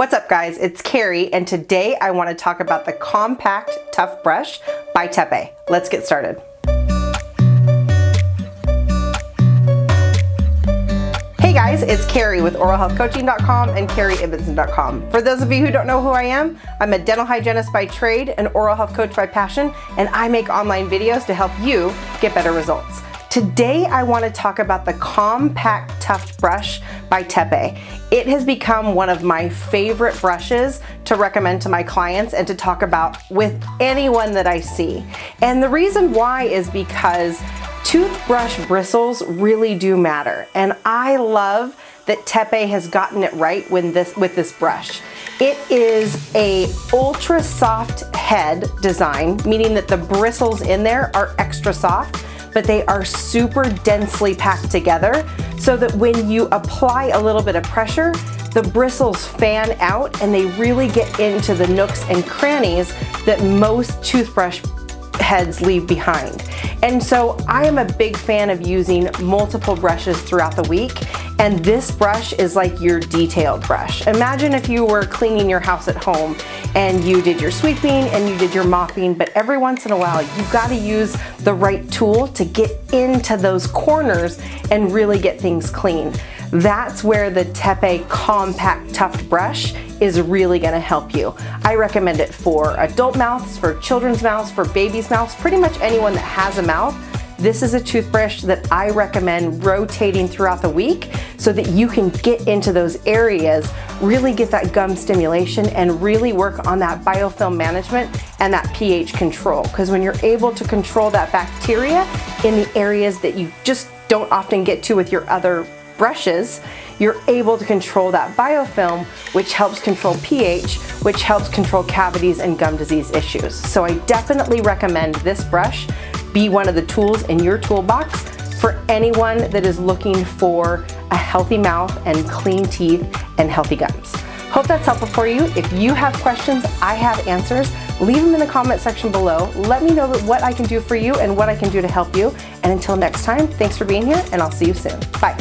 What's up guys, it's Carrie, and today I want to talk about the Compact Tuft Brush by Tepe. Let's get started. Hey guys, it's Carrie with oralhealthcoaching.com and Ibbetson.com. For those of you who don't know who I am, I'm a dental hygienist by trade, an oral health coach by passion, and I make online videos to help you get better results. Today I want to talk about the Compact Tuft Brush by Tepe. It has become one of my favorite brushes to recommend to my clients and to talk about with anyone that I see. And the reason why is because toothbrush bristles really do matter. And I love that Tepe has gotten it right with this brush. It is a ultra soft head design, meaning that the bristles in there are extra soft, but they are super densely packed together so that when you apply a little bit of pressure, the bristles fan out and they really get into the nooks and crannies that most toothbrush heads leave behind. And so I am a big fan of using multiple brushes throughout the week, and this brush is like your detailed brush. Imagine if you were cleaning your house at home and you did your sweeping and you did your mopping, but every once in a while you've got to use the right tool to get into those corners and really get things clean. That's where the Tepe Compact Tuft Brush is really going to help you. I recommend it for adult mouths, for children's mouths, for babies' mouths, pretty much anyone that has a mouth. This is a toothbrush that I recommend rotating throughout the week so that you can get into those areas, really get that gum stimulation, and really work on that biofilm management and that pH control. Because when you're able to control that bacteria in the areas that you just don't often get to with your other brushes, you're able to control that biofilm, which helps control pH, which helps control cavities and gum disease issues. So I definitely recommend this brush be one of the tools in your toolbox for anyone that is looking for a healthy mouth and clean teeth and healthy gums. Hope that's helpful for you. If you have questions, I have answers. Leave them in the comment section below. Let me know what I can do for you and what I can do to help you. And until next time, thanks for being here, and I'll see you soon. Bye.